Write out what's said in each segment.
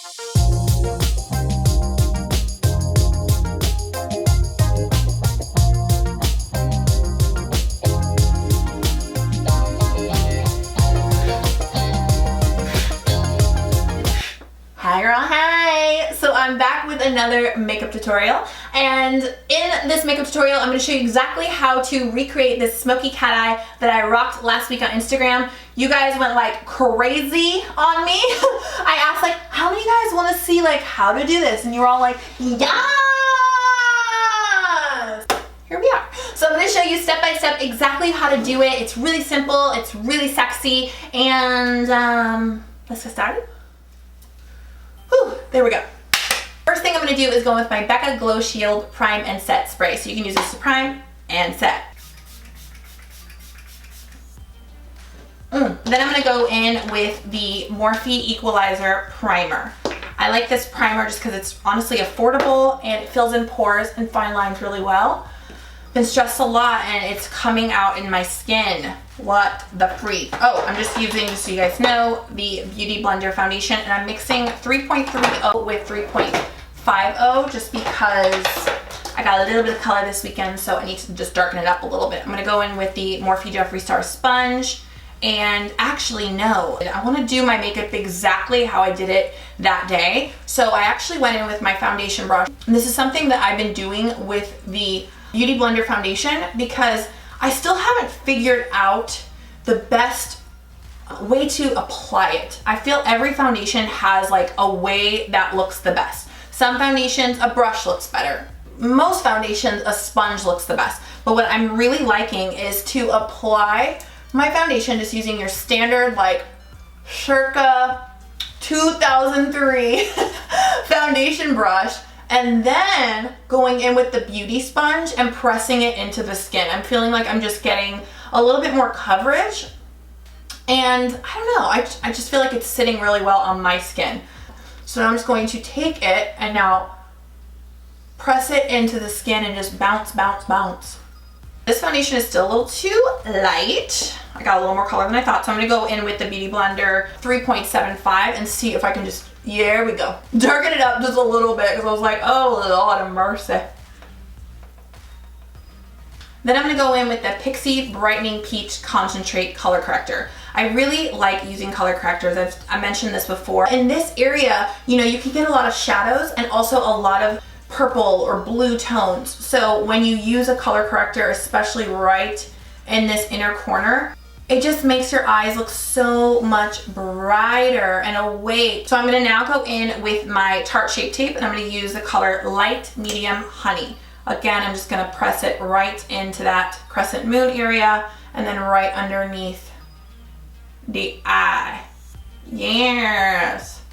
Hi girl, hi! So I'm back with another makeup tutorial, and in this makeup tutorial I'm going to show you exactly how to recreate this smoky cat eye that I rocked last week on Instagram. You guys went like crazy on me. I asked like, how many of you guys want to see like how to do this? And you were all like, yes! Here we are. So I'm going to show you step by step exactly how to do it. It's really simple, it's really sexy, and let's get started. Whew, there we go. First thing I'm going to do is go with my Becca Glow Shield Prime and Set Spray. So you can use this to prime and set. Then I'm going to go in with the Morphe Equalizer Primer. I like this primer just because it's honestly affordable and it fills in pores and fine lines really well. Been stressed a lot and it's coming out in my skin. What the freak? Oh, I'm just using, just so you guys know, the Beauty Blender foundation, and I'm mixing 3.30 with 3.50 just because I got a little bit of color this weekend, so I need to just darken it up a little bit. I'm going to go in with the Morphe Jeffree Star sponge, and actually no, I want to do my makeup exactly how I did it that day. So I actually went in with my foundation brush. And this is something that I've been doing with the Beauty Blender foundation because I still haven't figured out the best way to apply it. I feel every foundation has like a way that looks the best. Some foundations, a brush looks better. Most foundations, a sponge looks the best. But what I'm really liking is to apply my foundation just using your standard like circa 2003 foundation brush, and then going in with the beauty sponge and pressing it into the skin. I'm feeling like I'm just getting a little bit more coverage, and I don't know, I just feel like it's sitting really well on my skin. So I'm just going to take it and now press it into the skin and just bounce, bounce, bounce. This foundation is still a little too light. I got a little more color than I thought, so I'm gonna go in with the Beauty Blender 3.75 and see if I can just, there we go, darken it up just a little bit because I was like, oh Lord of mercy. Then I'm gonna go in with the Pixie Brightening Peach Concentrate Color Corrector. I really like using color correctors. I mentioned this before. In this area, you know, you can get a lot of shadows and also a lot of purple or blue tones. So when you use a color corrector, especially right in this inner corner, it just makes your eyes look so much brighter and awake. So I'm gonna now go in with my Tarte Shape Tape and I'm gonna use the color Light Medium Honey. Again, I'm just gonna press it right into that crescent moon area and then right underneath the eye. Yes.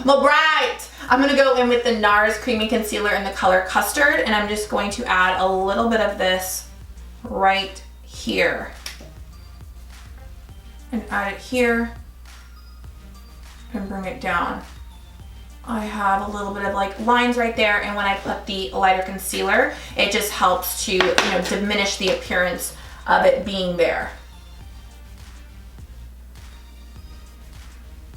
Well, bright. I'm gonna go in with the NARS Creamy Concealer in the color Custard, and I'm just going to add a little bit of this right here. And add it here and bring it down. I have a little bit of like lines right there, and when I put the lighter concealer, it just helps to, you know, diminish the appearance of it being there.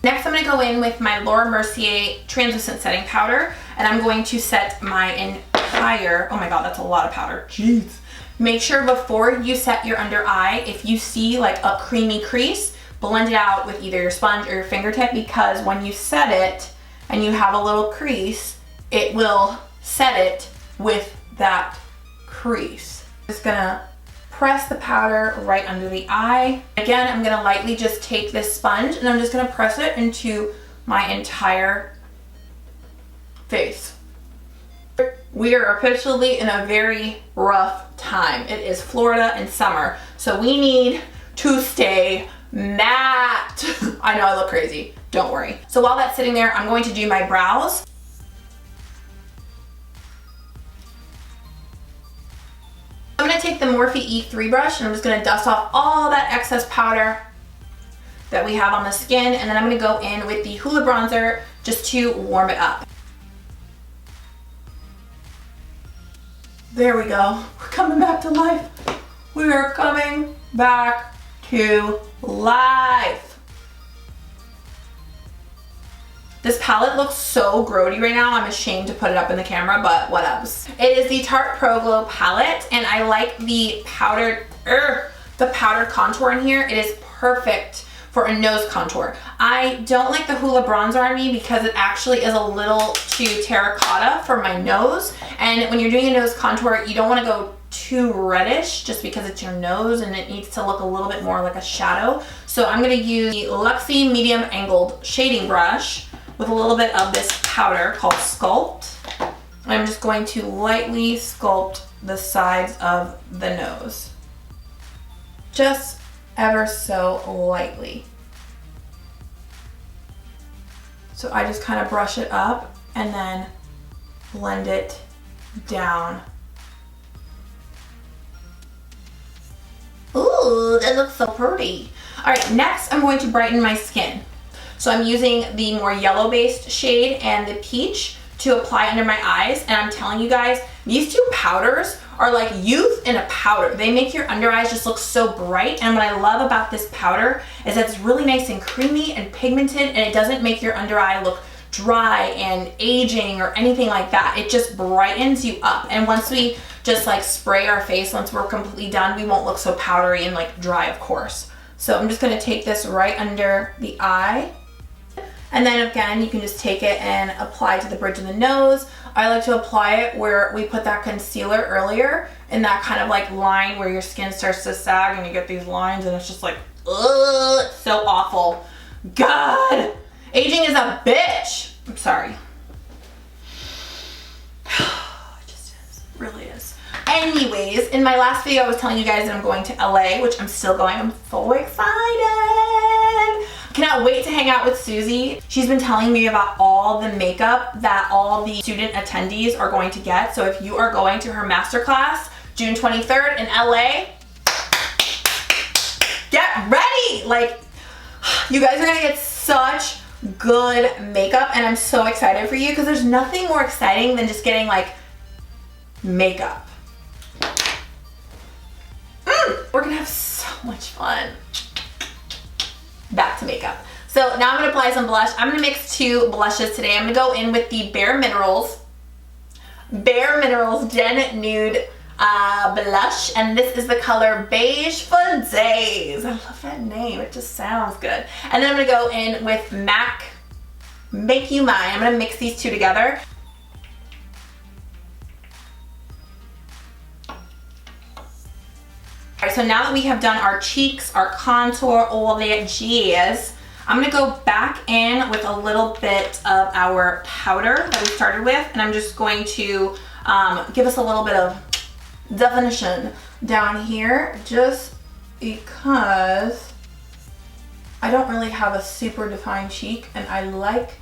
Next, I'm going to go in with my Laura Mercier Translucent Setting Powder, and I'm going to set my entire, oh my god, that's a lot of powder, jeez. Make sure before you set your under eye, if you see like a creamy crease, blend it out with either your sponge or your fingertip, because when you set it and you have a little crease, it will set it with that crease. Just gonna press the powder right under the eye. Again, I'm gonna lightly just take this sponge and I'm just gonna press it into my entire face. We are officially in a very rough time. It is Florida and summer, so we need to stay matte. I know I look crazy, don't worry. So while that's sitting there, I'm going to do my brows. I'm going to take the Morphe E3 brush and I'm just going to dust off all that excess powder that we have on the skin, and then I'm going to go in with the Hoola bronzer just to warm it up. There we go. We're coming back to life. We are coming back to life. This palette looks so grody right now. I'm ashamed to put it up in the camera, but whatevs. It is the Tarte Pro Glow palette, and I like the powdered contour in here. It is perfect for a nose contour. I don't like the Hoola bronzer on me because it actually is a little too terracotta for my nose. And when you're doing a nose contour, you don't want to go too reddish just because it's your nose and it needs to look a little bit more like a shadow. So I'm going to use the Luxie medium angled shading brush with a little bit of this powder called Sculpt. I'm just going to lightly sculpt the sides of the nose. Just ever so lightly. So I just kind of brush it up and then blend it down. Ooh, that looks so pretty. All right, next I'm going to brighten my skin. So I'm using the more yellow-based shade and the peach to apply under my eyes. And I'm telling you guys, these two powders are like youth in a powder. They make your under eyes just look so bright. And what I love about this powder is that it's really nice and creamy and pigmented, and it doesn't make your under eye look dry and aging or anything like that. It just brightens you up. And once we just like spray our face, once we're completely done, we won't look so powdery and like dry, of course. So I'm just gonna take this right under the eye. And then again, you can just take it and apply to the bridge of the nose. I like to apply it where we put that concealer earlier, in that kind of like line where your skin starts to sag and you get these lines and it's just like, ugh, it's so awful. God, aging is a bitch. I'm sorry. It just is, it really is. Anyways, in my last video, I was telling you guys that I'm going to LA, which I'm still going. I'm so excited. Cannot wait to hang out with Susie. She's been telling me about all the makeup that all the student attendees are going to get. So if you are going to her masterclass, June 23rd in LA, get ready. Like, you guys are gonna get such good makeup, and I'm so excited for you because there's nothing more exciting than just getting like makeup. We're gonna have so much fun. Back to makeup. So now I'm gonna apply some blush. I'm gonna mix two blushes today. I'm gonna go in with the Bare Minerals Gen Nude blush, and this is the color Beige for Days. I love that name, it just sounds good. And then I'm gonna go in with MAC Make You Mine. I'm gonna mix these two together. Alright, so now that we have done our cheeks, our contour, all that jazz, I'm gonna go back in with a little bit of our powder that we started with, and I'm just going to give us a little bit of definition down here, just because I don't really have a super defined cheek, and I like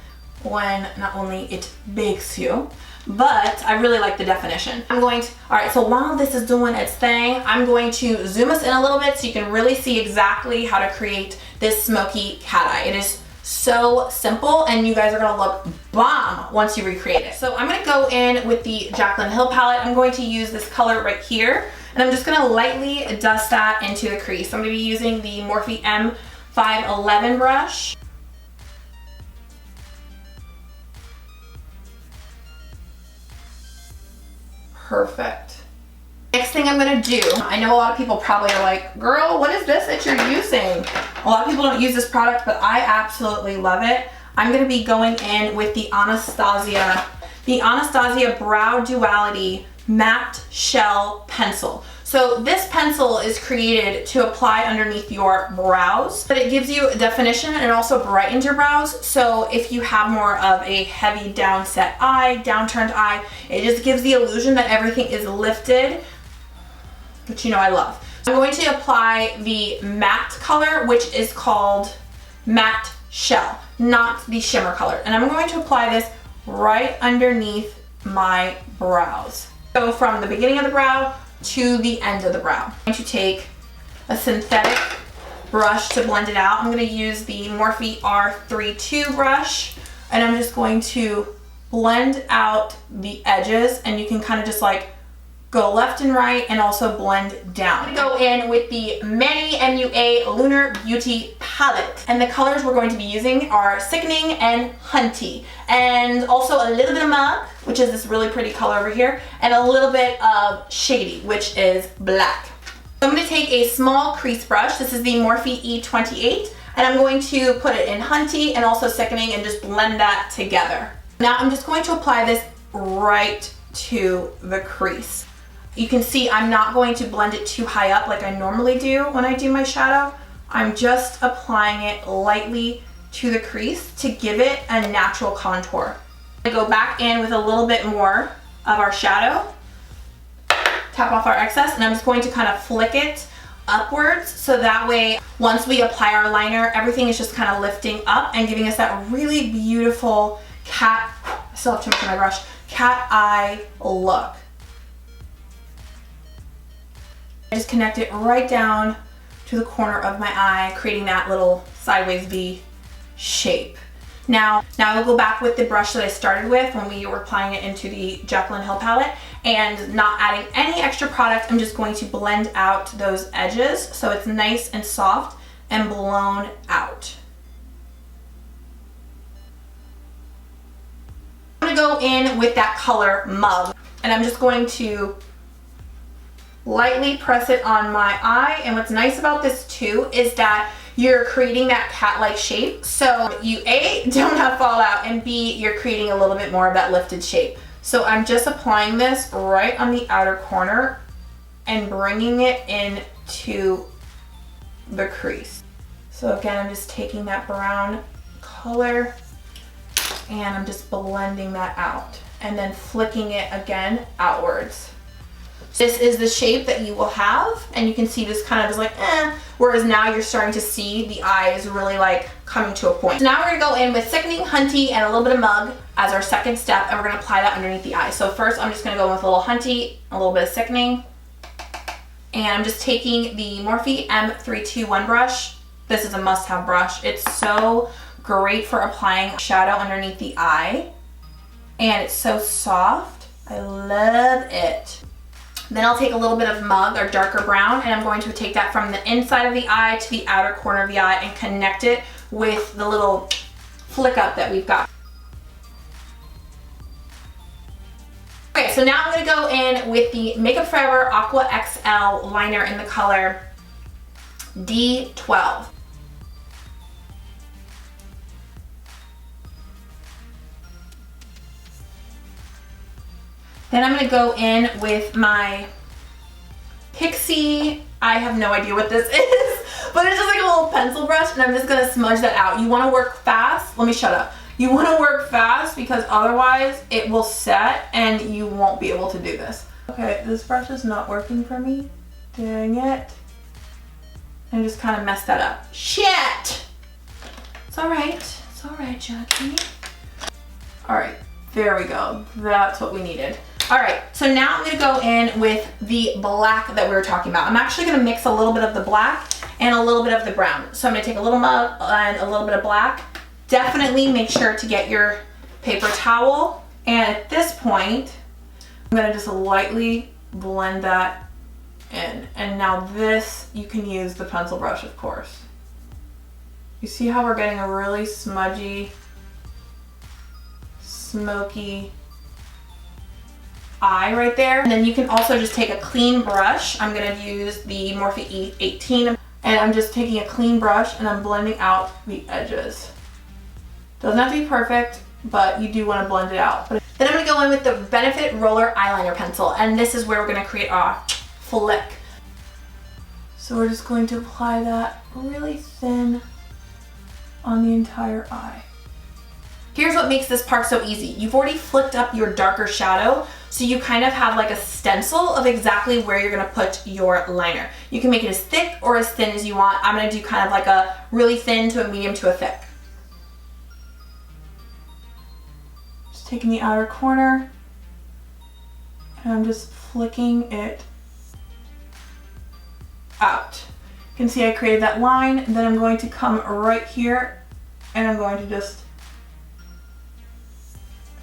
when not only it bakes you, but I really like the definition. Alright, so while this is doing its thing, I'm going to zoom us in a little bit so you can really see exactly how to create this smoky cat eye. It is so simple, and you guys are gonna look bomb once you recreate it. So I'm gonna go in with the Jaclyn Hill palette. I'm going to use this color right here, and I'm just gonna lightly dust that into the crease. So I'm gonna be using the Morphe M511 brush. Perfect. Next thing I'm gonna do, I know a lot of people probably are like, girl, what is this that you're using? A lot of people don't use this product, but I absolutely love it. I'm gonna be going in with the Anastasia Brow Duality Matte Shell Pencil. So this pencil is created to apply underneath your brows, but it gives you definition and it also brightens your brows. So if you have more of a heavy downset eye, downturned eye, it just gives the illusion that everything is lifted, which you know I love. I'm going to apply the matte color, which is called Matte Shell, not the shimmer color. And I'm going to apply this right underneath my brows. So from the beginning of the brow to the end of the brow. I'm going to take a synthetic brush to blend it out. I'm going to use the Morphe R32 brush, and I'm just going to blend out the edges, and you can kind of just like go left and right, and also blend down. I'm gonna go in with the Manny MUA Lunar Beauty Palette. And the colors we're going to be using are Sickening and Hunty. And also a little bit of Mauve, which is this really pretty color over here, and a little bit of Shady, which is black. So I'm gonna take a small crease brush. This is the Morphe E28, and I'm going to put it in Hunty and also Sickening and just blend that together. Now I'm just going to apply this right to the crease. You can see I'm not going to blend it too high up like I normally do when I do my shadow. I'm just applying it lightly to the crease to give it a natural contour. I'm gonna go back in with a little bit more of our shadow, tap off our excess, and I'm just going to kind of flick it upwards so that way once we apply our liner, everything is just kind of lifting up and giving us that really beautiful cat, I still have too much on my brush, cat eye look. I just connect it right down to the corner of my eye, creating that little sideways V shape. Now I'll go back with the brush that I started with when we were applying it into the Jaclyn Hill palette, and not adding any extra product. I'm just going to blend out those edges so it's nice and soft and blown out. I'm gonna go in with that color Mauve, and I'm just going to lightly press it on my eye. And what's nice about this too is that you're creating that cat-like shape, so you A, don't have fallout, and B, you're creating a little bit more of that lifted shape. So I'm just applying this right on the outer corner and bringing it into the crease. So again, I'm just taking that brown color and I'm just blending that out and then flicking it again outwards. This is the shape that you will have, and you can see this kind of is like whereas now you're starting to see the eye is really like coming to a point. So now we're gonna go in with Sickening, Hunty, and a little bit of Mauve as our second step, and we're gonna apply that underneath the eye. So first I'm just gonna go in with a little Hunty, a little bit of Sickening, and I'm just taking the Morphe M321 brush. This is a must-have brush. It's so great for applying shadow underneath the eye, and it's so soft. I love it. Then I'll take a little bit of Mauve or darker brown, and I'm going to take that from the inside of the eye to the outer corner of the eye and connect it with the little flick up that we've got. Okay, so now I'm gonna go in with the Makeup Forever Aqua XL liner in the color D12. Then I'm gonna go in with my Pixie, I have no idea what this is, but it's just like a little pencil brush, and I'm just gonna smudge that out. You wanna work fast, let me shut up. You wanna work fast because otherwise it will set and you won't be able to do this. Okay, this brush is not working for me. Dang it. And just kind of messed that up. Shit! It's all right, Jackie. All right, there we go. That's what we needed. All right, so now I'm gonna go in with the black that we were talking about. I'm actually gonna mix a little bit of the black and a little bit of the brown. So I'm gonna take a little Mauve and a little bit of black. Definitely make sure to get your paper towel. And at this point, I'm gonna just lightly blend that in. And now this, you can use the pencil brush, of course. You see how we're getting a really smudgy, smoky eye right there. And then you can also just take a clean brush. I'm gonna use the Morphe E18, and I'm just taking a clean brush and I'm blending out the edges. Doesn't have to be perfect, but you do wanna blend it out. Then I'm gonna go in with the Benefit Roller Eyeliner Pencil, and this is where we're gonna create our flick. So we're just going to apply that really thin on the entire eye. Here's what makes this part so easy. You've already flicked up your darker shadow, so you kind of have like a stencil of exactly where you're gonna put your liner. You can make it as thick or as thin as you want. I'm gonna do kind of like a really thin to a medium to a thick. Just taking the outer corner, and I'm just flicking it out. You can see I created that line, and then I'm going to come right here, and I'm going to just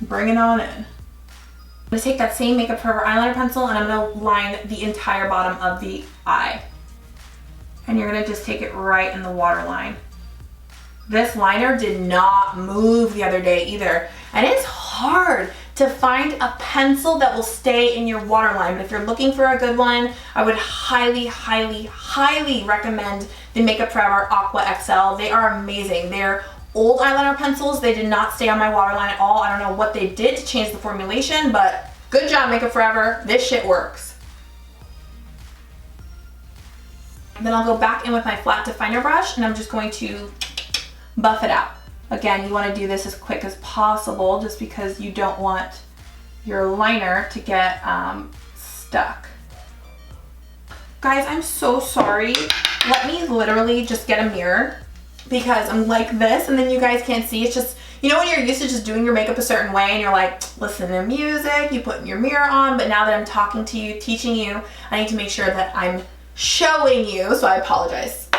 bring it on in. I'm gonna take that same Makeup Forever eyeliner pencil and I'm gonna line the entire bottom of the eye. And you're gonna just take it right in the waterline. This liner did not move the other day either. And it's hard to find a pencil that will stay in your waterline. But if you're looking for a good one, I would highly, highly, highly recommend the Makeup Forever Aqua XL. They are amazing. They're old eyeliner pencils. They did not stay on my waterline at all. I don't know what they did to change the formulation, but good job, Makeup Forever. This shit works. Then I'll go back in with my flat definer brush and I'm just going to buff it out. Again, you want to do this as quick as possible just because you don't want your liner to get stuck. Guys, I'm so sorry. Let me literally just get a mirror because I'm like this and then you guys can't see. It's just, you know when you're used to just doing your makeup a certain way and you're like, listen to music, you put your mirror on, but now that I'm talking to you, teaching you, I need to make sure that I'm showing you, so I apologize.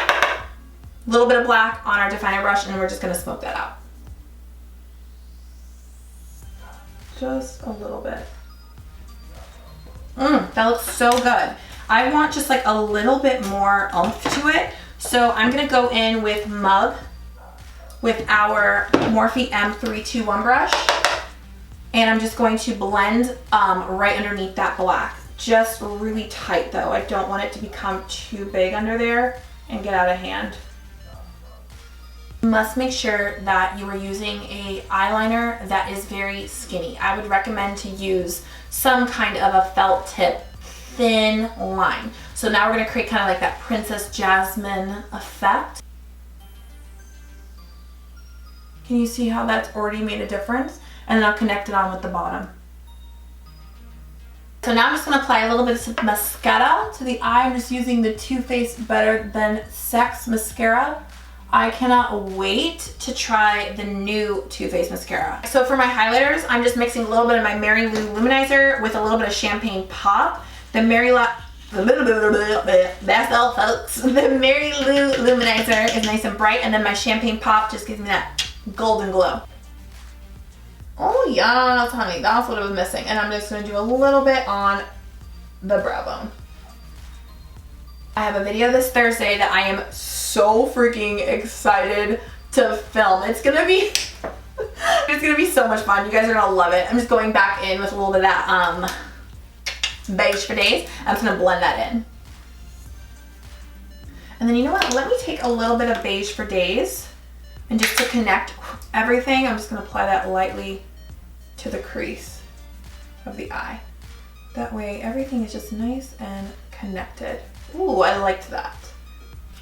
A little bit of black on our definer brush and we're just gonna smoke that out. Just a little bit. That looks so good. I want just like a little bit more oomph to it. So I'm gonna go in with Mug with our Morphe M321 brush. And I'm just going to blend right underneath that black. Just really tight though. I don't want it to become too big under there and get out of hand. You must make sure that you are using a eyeliner that is very skinny. I would recommend to use some kind of a felt tip thin line. So now we're going to create kind of like that Princess Jasmine effect. Can you see how that's already made a difference? And then I'll connect it on with the bottom. So now I'm just going to apply a little bit of mascara to the eye. I'm just using the Too Faced Better Than Sex mascara. I cannot wait to try the new Too Faced mascara. So for my highlighters, I'm just mixing a little bit of my Mary Lou Illuminizer with a little bit of Champagne Pop. That's all, folks. The Mary Lou Illuminizer is nice and bright, and then my Champagne Pop just gives me that golden glow. Oh yes, honey, that's what I was missing. And I'm just gonna do a little bit on the brow bone. I have a video this Thursday that I am so freaking excited to film. It's gonna be so much fun. You guys are gonna love it. I'm just going back in with a little bit of that beige for days. I'm just gonna blend that in. And then you know what? Let me take a little bit of beige for days and just to connect everything, I'm just gonna apply that lightly to the crease of the eye. That way everything is just nice and connected. Ooh, I liked that.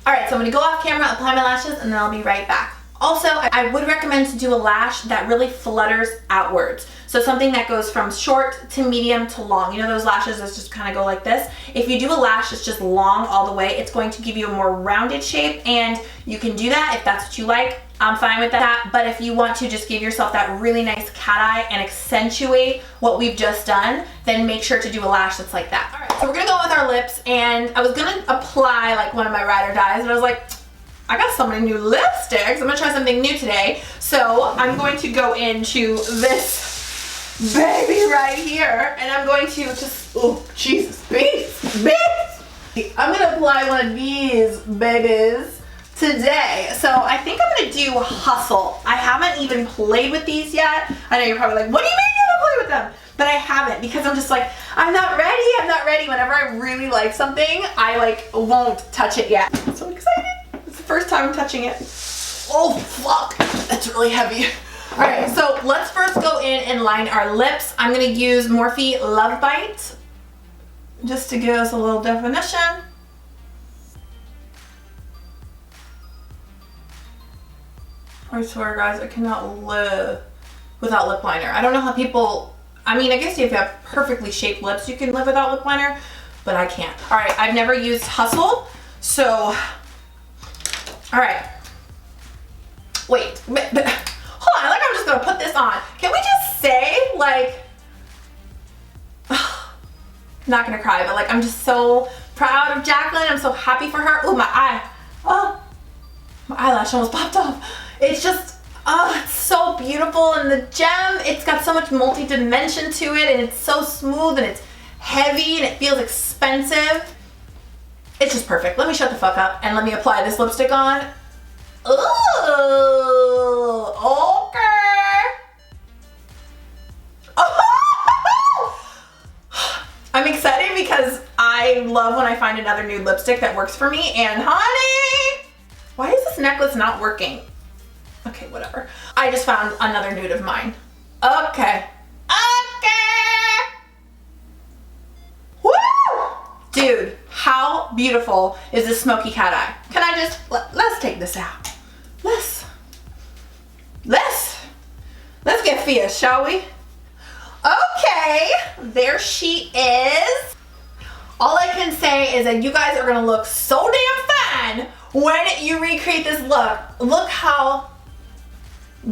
All right, so I'm gonna go off camera, apply my lashes, and then I'll be right back. Also, I would recommend to do a lash that really flutters outwards. So something that goes from short to medium to long. You know those lashes that just kind of go like this? If you do a lash that's just long all the way, it's going to give you a more rounded shape, and you can do that if that's what you like. I'm fine with that, but if you want to just give yourself that really nice cat eye and accentuate what we've just done, then make sure to do a lash that's like that. All right, so we're gonna go with our lips, and I was gonna apply like one of my ride or dies, but I was like, I got so many new lipsticks. I'm gonna try something new today. So I'm going to go into this baby right here, and I'm going to just, oh, Jesus, bees. I'm gonna apply one of these babies today. So I think I'm gonna do Hustle. I haven't even played with these yet. I know you're probably like, what do you mean you haven't played with them? But I haven't, because I'm just like, I'm not ready. Whenever I really like something, I like won't touch it yet. I'm so excited. It's the first time I'm touching it. Oh fuck, that's really heavy. All right, so let's first go in and line our lips. I'm gonna use Morphe Love Bite just to give us a little definition. I swear guys, I cannot live without lip liner. I don't know how people, I mean, I guess if you have perfectly shaped lips, you can live without lip liner, but I can't. All right, I've never used Hustle, so, all right. Wait, hold on, like I'm just gonna put this on. Can we just say, like, I'm not gonna cry, but like, I'm just so proud of Jaclyn. I'm so happy for her. Oh, my eye. Oh, my eyelash almost popped off. It's just, Oh, it's so beautiful, and the gem, it's got so much multi-dimension to it, and it's so smooth, and it's heavy, and it feels expensive. It's just perfect. Let me shut the fuck up, and let me apply this lipstick on. Ooh, okay. I'm excited because I love when I find another nude lipstick that works for me, and honey, why is this necklace not working? Okay, whatever. I just found another nude of mine. Okay. Okay. Woo! Dude, how beautiful is this smoky cat eye? Can I just, let's take this out. Let's get fierce, shall we? Okay, there she is. All I can say is that you guys are gonna look so damn fine when you recreate this look. Look how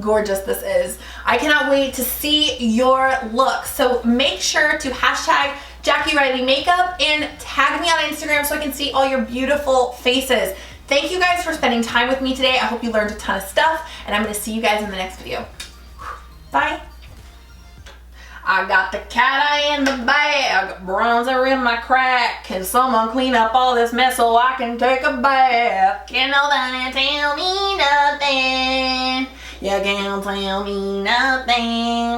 gorgeous this is. I cannot wait to see your look. So make sure to hashtag Jackierileymakeup and tag me on Instagram so I can see all your beautiful faces. Thank you guys for spending time with me today. I hope you learned a ton of stuff, and I'm gonna see you guys in the next video. Bye. I got the cat eye in the bag, bronzer in my crack. Can someone clean up all this mess so I can take a bath? Can nobody tell me nothing? You can't tell me nothing.